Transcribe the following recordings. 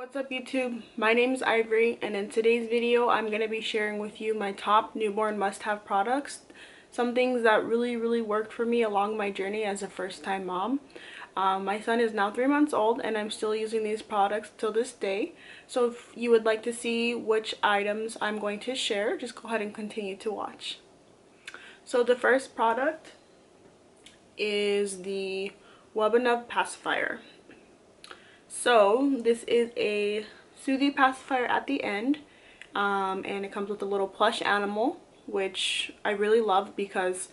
What's up YouTube? My name is Ivory, and in today's video I'm going to be sharing with you my top newborn must-have products. Some things that really worked for me along my journey as a first-time mom. My son is now 3 months old and I'm still using these products till this day. So if you would like to see which items I'm going to share, just go ahead and continue to watch. So the first product is the Webinub pacifier. So this is a soothing pacifier at the end, and it comes with a little plush animal, which I really love because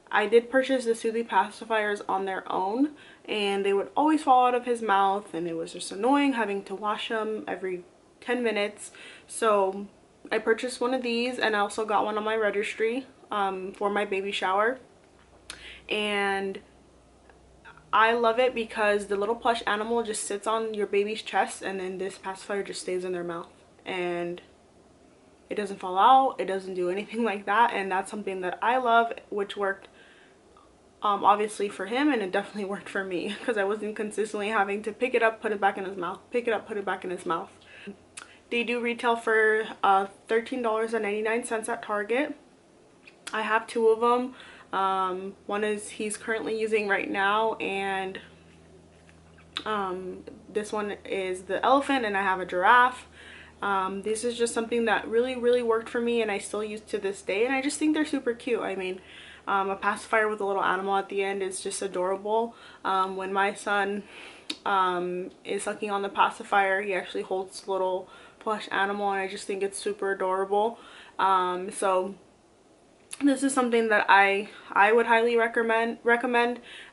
I did purchase the soothing pacifiers on their own and they would always fall out of his mouth and it was just annoying having to wash them every 10 minutes. So I purchased one of these, and I also got one on my registry for my baby shower, and I love it because the little plush animal just sits on your baby's chest and then this pacifier just stays in their mouth and it doesn't fall out, it doesn't do anything like that, and that's something that I love, which worked obviously for him, and it definitely worked for me because I wasn't consistently having to pick it up, put it back in his mouth, pick it up, put it back in his mouth. They do retail for $13.99 at Target. I have two of them. One is he's currently using right now, and this one is the elephant, and I have a giraffe. This is just something that really worked for me and I still use to this day, and I just think they're super cute. I mean, a pacifier with a little animal at the end is just adorable. When my son is sucking on the pacifier, he actually holds a little plush animal, and I just think it's super adorable. So this is something that I would highly recommend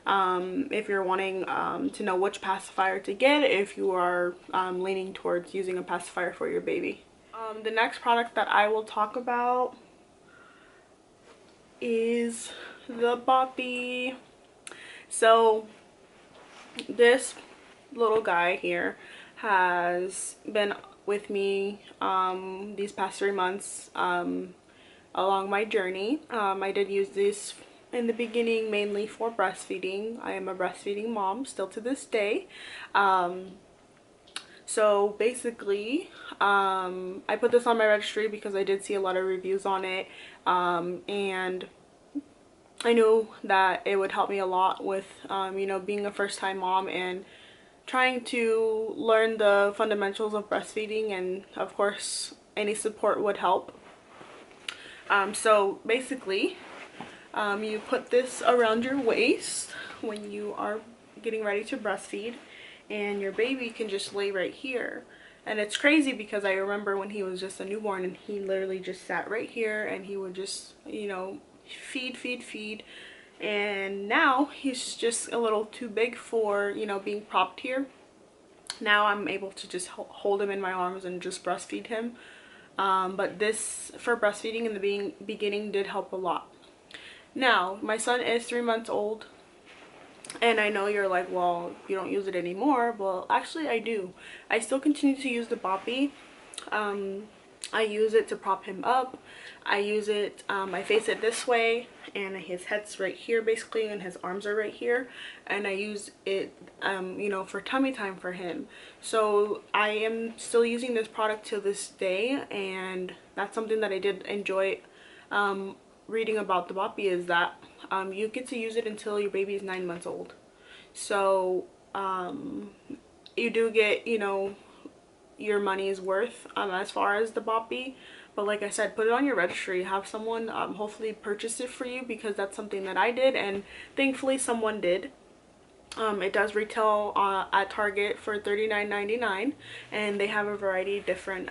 if you're wanting to know which pacifier to get, if you are leaning towards using a pacifier for your baby. The next product that I will talk about is the Boppy. So this little guy here has been with me these past 3 months along my journey. I did use this in the beginning mainly for breastfeeding. I am a breastfeeding mom still to this day. So basically I put this on my registry because I did see a lot of reviews on it, and I knew that it would help me a lot with you know, being a first-time mom and trying to learn the fundamentals of breastfeeding, and of course any support would help. So basically you put this around your waist when you are getting ready to breastfeed, and your baby can just lay right here. And it's crazy because I remember when he was just a newborn and he literally just sat right here and he would just, you know, feed, and now he's just a little too big for, you know, being propped here. Now I'm able to just hold him in my arms and just breastfeed him. But this for breastfeeding in the beginning did help a lot. Now my son is 3 months old, and I know you're like, well, you don't use it anymore. Well, actually I do. I still continue to use the Boppy. I use it to prop him up. I use it, I face it this way and his head's right here basically and his arms are right here, and I use it you know, for tummy time for him. So I am still using this product to this day, and that's something that I did enjoy reading about the Boppy, is that you get to use it until your baby is 9 months old. So you do get, you know, your money's worth as far as the Boppy. But like I said, put it on your registry, have someone hopefully purchase it for you, because that's something that I did, and thankfully someone did. It does retail at Target for $39.99, and they have a variety of different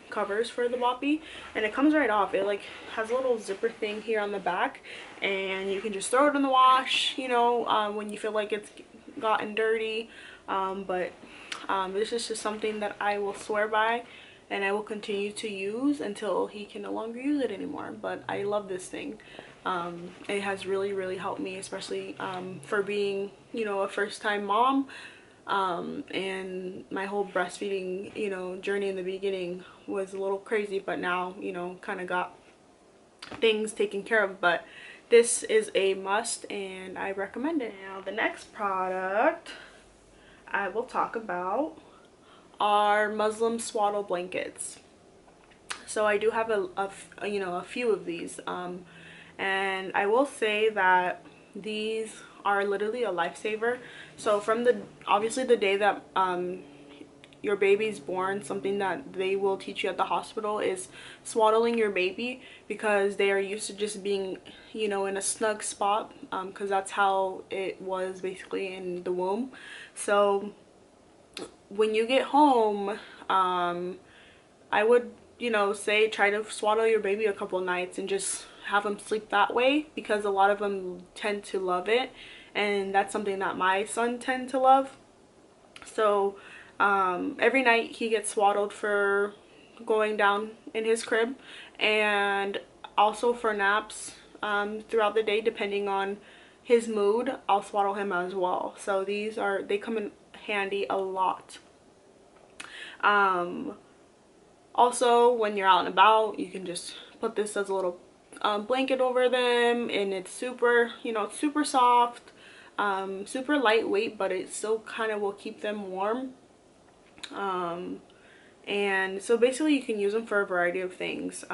covers for the Boppy, and it comes right off. It like has a little zipper thing here on the back, and you can just throw it in the wash, you know, when you feel like it's gotten dirty. But this is just something that I will swear by and I will continue to use until he can no longer use it anymore. But I love this thing. It has really helped me, especially for being, you know, a first-time mom, and my whole breastfeeding, you know, journey in the beginning was a little crazy, but now, you know, kind of got things taken care of. But this is a must and I recommend it. Now the next product I will talk about are Muslim swaddle blankets. So I do have you know, a few of these, and I will say that these are literally a lifesaver. So from the obviously the day that your baby's born, something that they will teach you at the hospital is swaddling your baby, because they are used to just being, you know, in a snug spot, because that's how it was basically in the womb. So when you get home, I would, you know, say try to swaddle your baby a couple nights and just have them sleep that way, because a lot of them tend to love it, and that's something that my son tend to love. So every night he gets swaddled for going down in his crib, and also for naps throughout the day, depending on his mood, I'll swaddle him as well. So they come in handy a lot. Also, when you're out and about, you can just put this as a little blanket over them, and it's super, you know, it's super soft, super lightweight, but it still kind of will keep them warm. And so basically you can use them for a variety of things.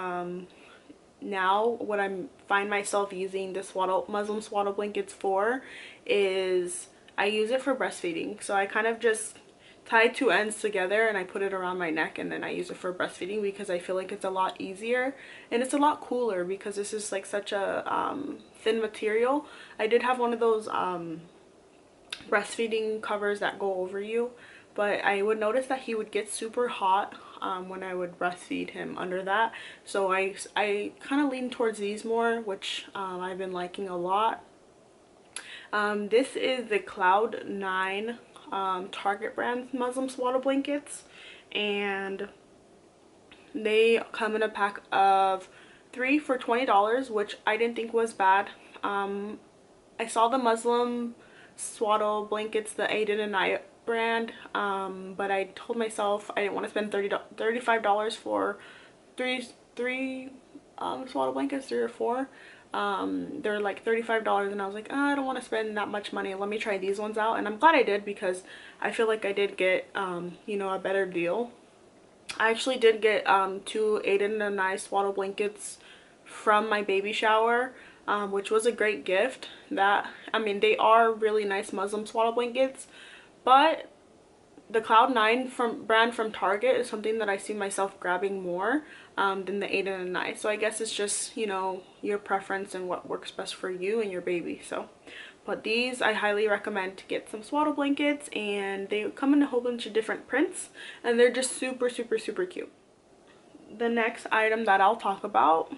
Now what I find myself using the Muslim swaddle blankets for is I use it for breastfeeding. So I kind of just tie two ends together and I put it around my neck, and then I use it for breastfeeding because I feel like it's a lot easier and it's a lot cooler, because this is like such a thin material. I did have one of those breastfeeding covers that go over you, but I would notice that he would get super hot when I would breastfeed him under that. So I kind of lean towards these more, which I've been liking a lot. This is the Cloud 9 Target brand Muslim swaddle blankets, and they come in a pack of 3 for $20, which I didn't think was bad. I saw the Muslim swaddle blankets, the Aiden and I brand, but I told myself I didn't want to spend $35 for three swaddle blankets, 3 or 4. They're like $35, and I was like, oh, I don't want to spend that much money, let me try these ones out. And I'm glad I did, because I feel like I did get you know, a better deal. I actually did get 2 Aiden and I swaddle blankets from my baby shower, which was a great gift. That, I mean, they are really nice Muslim swaddle blankets, but the Cloud 9 brand from Target is something that I see myself grabbing more than the Aiden and I. So I guess it's just, you know, your preference and what works best for you and your baby. So, but these I highly recommend to get some swaddle blankets, and they come in a whole bunch of different prints, and they're just super, super, super cute. The next item that I'll talk about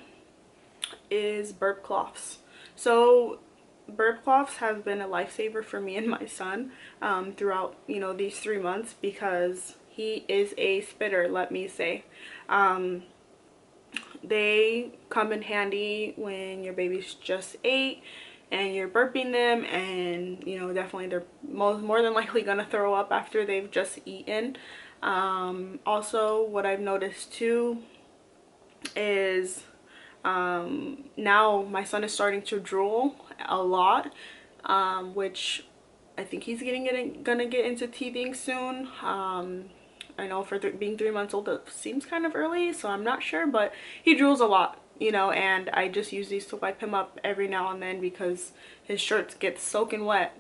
is burp cloths. So burp cloths have been a lifesaver for me and my son throughout, you know, these 3 months, because he is a spitter, let me say. They come in handy when your baby's just 8 and you're burping them, and you know, definitely they're more than likely gonna throw up after they've just eaten. Also, what I've noticed too is now my son is starting to drool a lot, which I think he's gonna get into teething soon. I know for being 3 months old, it seems kind of early, so I'm not sure, but he drools a lot, you know, and I just use these to wipe him up every now and then because his shirts get soaking wet.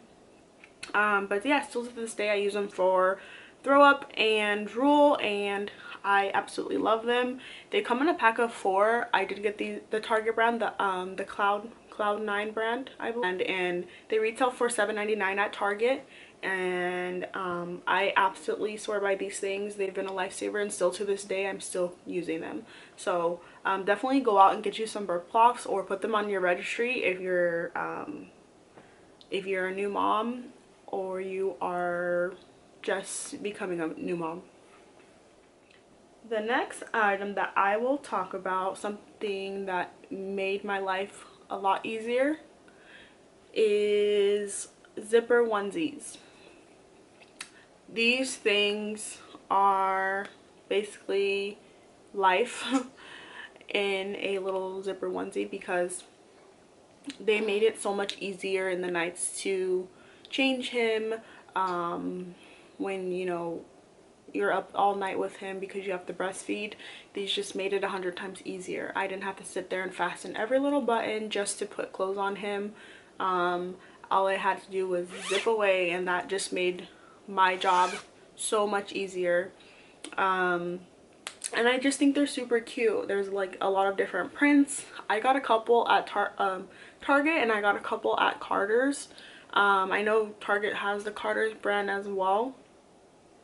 But yeah, still to this day I use them for throw up and drool, and I absolutely love them. They come in a pack of 4. I did get the Target brand, the Cloud 9 brand, I believe, and they retail for $7.99 at Target. And I absolutely swear by these things. They've been a lifesaver, and still to this day I'm still using them. So definitely go out and get you some burp cloths, or put them on your registry if you're a new mom, or you are just becoming a new mom. The next item that I will talk about, something that made my life a lot easier, is zipper onesies. These things are basically life in a little zipper onesie, because they made it so much easier in the nights to change him when, you know, you're up all night with him because you have to breastfeed, these just made it 100 times easier. I didn't have to sit there and fasten every little button just to put clothes on him. All I had to do was zip away, and that just made my job so much easier. And I just think they're super cute. There's like a lot of different prints. I got a couple at Target, and I got a couple at Carter's. I know Target has the Carter's brand as well.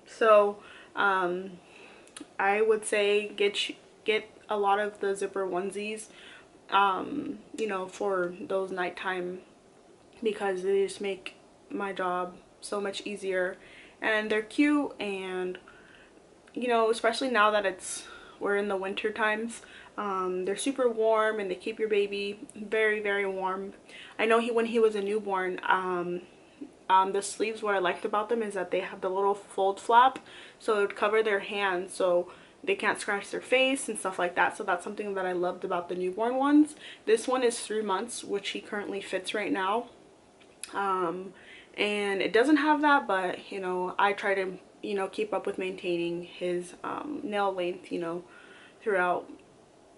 So I would say get a lot of the zipper onesies, you know, for those nighttime, because they just make my job so much easier. And they're cute, and you know, especially now that we're in the winter times, they're super warm, and they keep your baby very, very warm. I know when he was a newborn, the sleeves, what I liked about them is that they have the little fold flap, so it would cover their hands so they can't scratch their face and stuff like that. So that's something that I loved about the newborn ones. This one is 3 months, which he currently fits right now. And it doesn't have that, but you know, I try to, you know, keep up with maintaining his nail length, you know, throughout,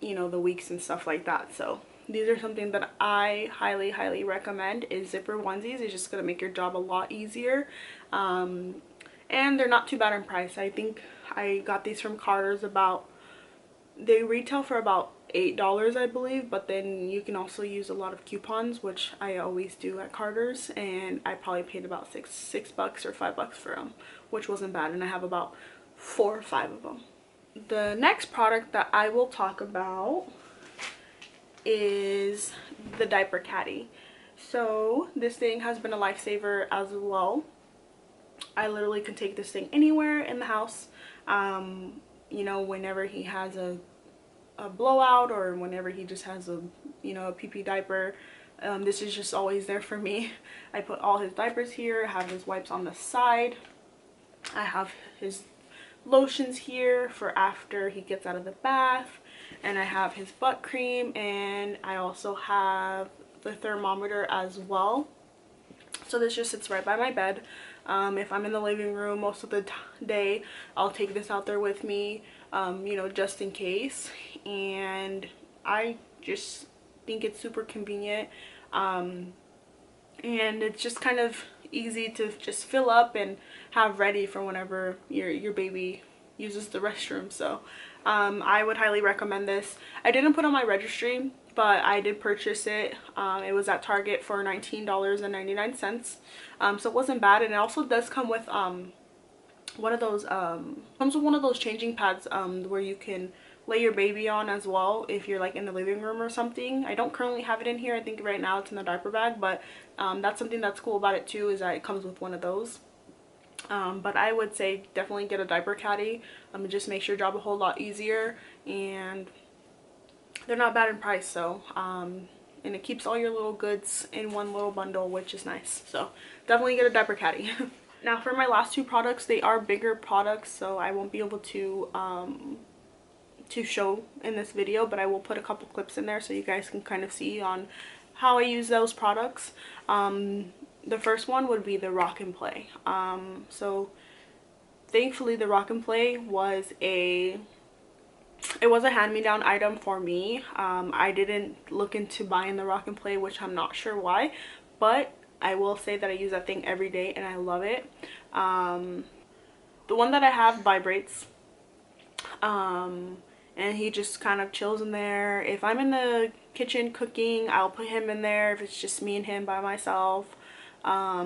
you know, the weeks and stuff like that. So these are something that I highly, highly recommend, is zipper onesies. It's just going to make your job a lot easier. And they're not too bad in price. I think I got these from Carter's they retail for about $8, I believe, but then you can also use a lot of coupons, which I always do at Carter's, and I probably paid about six bucks or $5 for them, which wasn't bad, and I have about 4 or 5 of them. The next product that I will talk about is the diaper caddy. So this thing has been a lifesaver as well. I literally can take this thing anywhere in the house. You know, whenever he has a blowout, or whenever he just has a, you know, a pee-pee diaper, this is just always there for me. I put all his diapers here. I have his wipes on the side. I have his lotions here for after he gets out of the bath, and I have his butt cream, and I also have the thermometer as well. So this just sits right by my bed. If I'm in the living room most of the day, I'll take this out there with me, you know, just in case. And I just think it's super convenient, and it's just kind of easy to just fill up and have ready for whenever your baby uses the restroom. So I would highly recommend this. I didn't put on my registry, but I did purchase it. It was at Target for $19.99. So it wasn't bad, and it also does come with one of those comes with one of those changing pads where you can lay your baby on as well if you're like in the living room or something. I don't currently have it in here. I think right now it's in the diaper bag, but that's something that's cool about it too, is that it comes with one of those. But I would say definitely get a diaper caddy. It just makes your job a whole lot easier, and they're not bad in price. So and it keeps all your little goods in one little bundle, which is nice. So definitely get a diaper caddy. Now for my last 2 products, they are bigger products, so I won't be able to show in this video, but I will put a couple clips in there so you guys can kind of see on how I use those products. The first one would be the Rock and Play. So thankfully the Rock and Play was a hand-me-down item for me. I didn't look into buying the Rock and Play, which I'm not sure why, but I will say that I use that thing every day and I love it. The one that I have vibrates, and he just kind of chills in there. If I'm in the kitchen cooking, I'll put him in there. If it's just me and him by myself, I'll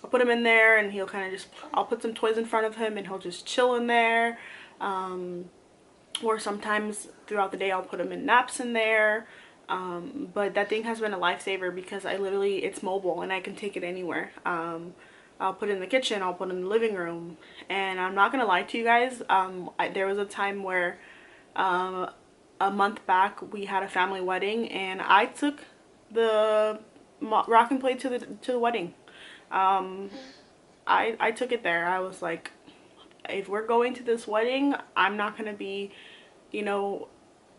put him in there, and he'll kind of just, I'll put some toys in front of him and he'll just chill in there. Or sometimes throughout the day I'll put him in naps in there. But that thing has been a lifesaver because it's mobile and I can take it anywhere. I'll put it in the kitchen, I'll put it in the living room, and I'm not gonna lie to you guys, there was a time where a month back we had a family wedding, and I took the Rock and Play to the wedding. I took it there. I was like, if we're going to this wedding, I'm not gonna be, you know,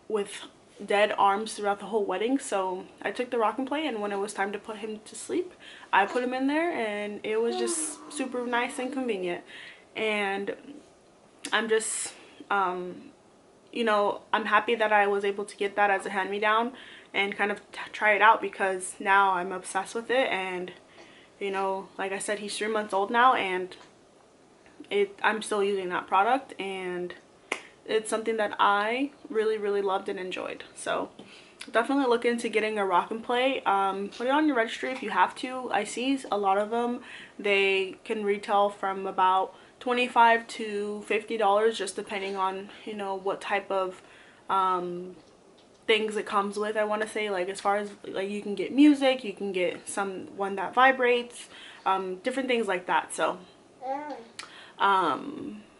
with dead arms throughout the whole wedding. So I took the Rock and Play, and when it was time to put him to sleep, I put him in there, and it was just super nice and convenient. And I'm just you know, I'm happy that I was able to get that as a hand-me-down and kind of try it out, because now I'm obsessed with it. And you know, like I said, he's 3 months old now, and I'm still using that product, and it's something that I really loved and enjoyed. So definitely look into getting a Rock and Play. Put it on your registry if you have to. I see a lot of them, they can retail from about $25 to $50, just depending on, you know, what type of things it comes with. I want to say, like, as far as like, you can get music, you can get one that vibrates, different things like that. So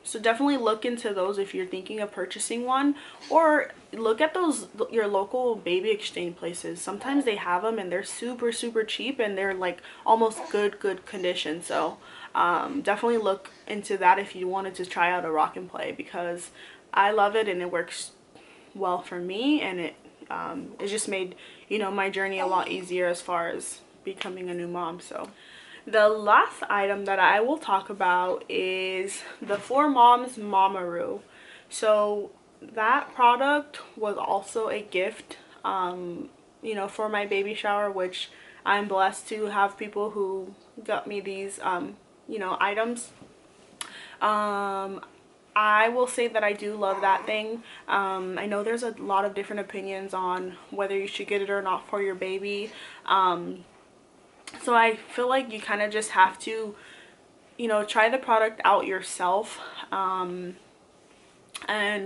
so definitely look into those if you're thinking of purchasing one, or look at those, your local baby exchange places. Sometimes they have them and they're super cheap, and they're like almost good condition. So definitely look into that if you wanted to try out a Rock and Play, because I love it and it works well for me, and it just made, you know, my journey a lot easier as far as becoming a new mom. So the last item that I will talk about is the 4Moms Mamaroo. So that product was also a gift, you know, for my baby shower, which I'm blessed to have people who got me these, you know, items. I will say that I do love that thing. I know there's a lot of different opinions on whether you should get it or not for your baby. So I feel like you kind of just have to, you know, try the product out yourself, and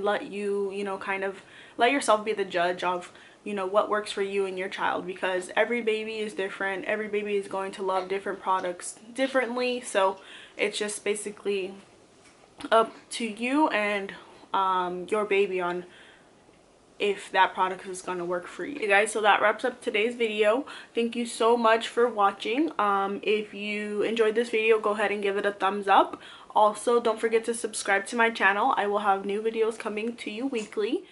let you know, kind of let yourself be the judge of, you know, what works for you and your child, because every baby is different. Every baby is going to love different products differently. So it's just basically up to you and your baby on if that product is going to work for you. Okay guys, so that wraps up today's video. Thank you so much for watching. If you enjoyed this video, go ahead and give it a thumbs up. Also, don't forget to subscribe to my channel. I will have new videos coming to you weekly.